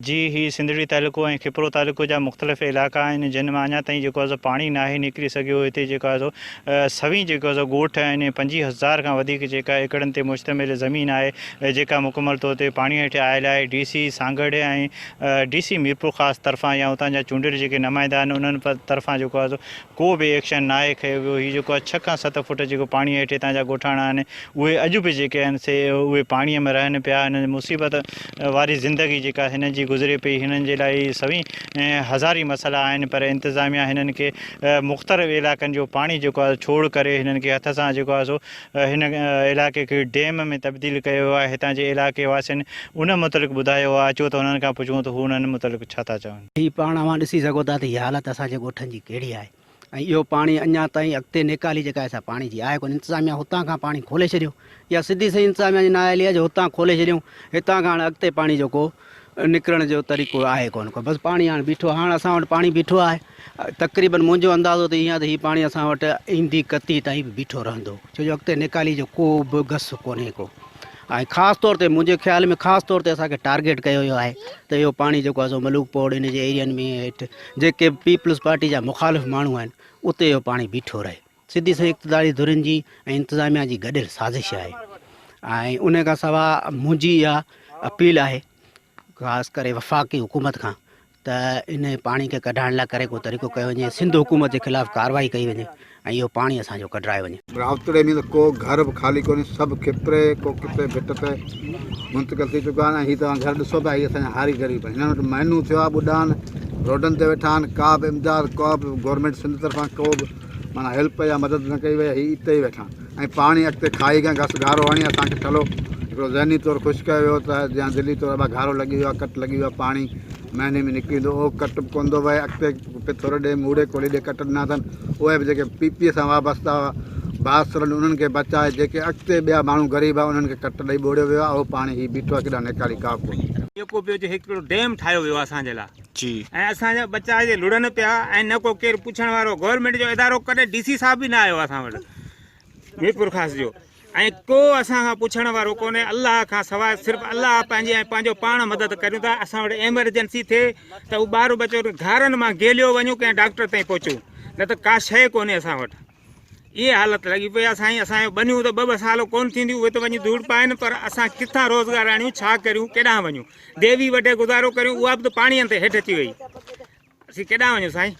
जी ही सिंधड़ी तालुको ऐं खिपरो तालुको जा मुख़्तलिफ़ इलाइक़ा आहिनि जिन मां अञा ताईं जेको आहे पाणी नाहे निकिरी सघियो। हिते जेको आहे सभी जेको आहे ॻोठ आहिनि 25,000 खां वधीक जेका एकड़नि ते मुश्तमिल ज़मीन आहे जेका मुकमल तौर ते पाणी हेठि आयल आहे। DC सांगड़ ऐं DC मीरपुर ख़ासि तरफ़ां या उतां जा चूंडियल जेके नुमाइंदा आहिनि उन्हनि तरफ़ां जेको आहे को बि एक्शन नाहे खयो वियो। हीउ जेको आहे 6 खां 7 फुट जेको पाणी हेठि हितां जा ॻोठाणा आहिनि उहे अॼु बि जेके आहिनि से उहे पाणीअ में रहनि पिया। हिन मुसीबत वारी ज़िंदगी जेका हिन जी गुज़रे पई, हिननि जे लाइ सभी हज़ारी मसइला आहिनि, पर इंतिज़ामिया हिननि खे मुख़्तलिफ़ इलाइक़नि जो पाणी जेको आहे छोड़ करे हिननि खे हथ सां जेको आहे हिन इलाइक़े खे डैम में तब्दील कयो आहे। हितां जे इलाइक़े वासियुनि उन मुतलिक़ ॿुधायो आहे। अचो त हुननि खां पुछूं त हू उन्हनि मुतलिक़ छा था चवनि। हीउ पाण मां ॾिसी सघो था त हीअ हालत असांजे ॻोठनि जी कहिड़ी आहे ऐं इहो पाणी अञा ताईं अॻिते निकाली जेका असां पाणी जी आहे कोन। इंतिज़ामिया हुतां खां पाणी खोले छॾियो या सिधी सही इंतिज़ामिया जी न आयल आहे जो हुतां खोले छॾियूं। हितां खां हाणे अॻिते पाणी जेको निकिरण जो तरीक़ो आहे कोन को, बसि पाणी हाणे बीठो आहे। हाणे असां वटि पाणी बीठो आहे तक़रीबन मुंहिंजो अंदाज़ो त ईअं त हीउ पाणी असां वटि ईंदी कती ताईं बि बीठो रहंदो, छो जो अॻिते निकाली जो को बि घस कोन्हे को। ऐं ख़ासि तौर ते मुंहिंजे ख़्याल में ख़ासि तौर ते असांखे टारगेट कयो वियो आहे त इहो पाणी जेको आहे मलूकपोड़ इन जे एरियनि में हेठि जेके पीपल्स पार्टी जा मुख़ालिफ़ माण्हू आहिनि उते इहो पाणी बीठो रहे। सिधी सही इक़्तिदारी धुरियुनि जी ऐं इंतिज़ामिया जी गॾियल साज़िश आहे। ऐं उन खां सवाइ मुंहिंजी इहा अपील आहे ख़ासि करे वफ़ाक़ी हुकूमत खां त इन पाणी खे कढाइण लाइ करे को तरीक़ो कयो वञे, सिंध हुकूमत जे ख़िलाफ़ु कार्रवाई कई वञे ऐं इहो पाणी असांजो कढाए वञे। रावतड़े में को घर बि ख़ाली कोन्हे, सभु खिपरे को किथे भिट ते मुंतक़िल थी चुका आहिनि। हीअ तव्हां घर ॾिसो पिया, हीअ असांजा हारी ग़रीब आहिनि। हिननि वटि महीनू थियो आहे ॿुॾा आहिनि, रोडनि ते वेठा आहिनि, का बि इमदाद को बि गवर्नमेंट सिंध तरफ़ां को बि माना हेल्प या मदद न कई वई। हीअ हिते ई वेठा ऐं पाणी अॻिते खाई खां घस गारो हणी असांखे ठलो हिकिड़ो ज़हनी तौरु ख़ुशि कयो वियो त या दिली तौरु घारो लॻी वियो आहे, कट लॻी वियो आहे, पाणी महीने में निकिरी वेंदो। उहो कट बि कोन थो वहे, अॻिते पिथोर ॾे मूड़े कोड़ी ॾे कट ॾिना अथनि। उहे बि जेके पीपीअ सां वाबस्ता बासरनि उन्हनि खे बचाए, जेके अॻिते ॿिया माण्हू ग़रीब आहे उन्हनि खे कट ॾेई ॿोड़ियो वियो आहे। उहो पाणी हीउ बीठो आहे, केॾा निकाली का कोन्हे। जेको ॿियो हिकिड़ो डैम ठाहियो वियो आहे असांजे लाइ जी, ऐं असांजा बच्चा जे लुड़नि पिया ऐं न को केरु पुछण वारो गवर्नमेंट जो इदारो कॾहिं DC साहब बि न आयो असां वटि मीरपुर ख़ासि जो, ऐं को असां खां पुछण वारो कोन्हे। अलाह खां सवाइ सिर्फ़ु अलाह पंहिंजो पाण मदद करियूं था। असां वटि एमरजेंसी थिए त उहो ॿार बचो घरनि मां गेलियो वञूं कंहिं डॉक्टर ताईं पहुचूं, न त का शइ कोन्हे असां वटि। इहे हालत लॻी पई आहे साईं। असांजो बनियूं त 2-2 साल कोन थींदियूं, उहे त वञी धूड़ पाइनि, पर असां किथां रोज़गार आणियूं, छा करियूं, केॾांहुं वञूं। देवी वॾे गुज़ारो करियूं, उहा बि त पाणीअ ते हेठि अची वई। असीं केॾांहुं वञूं साईं।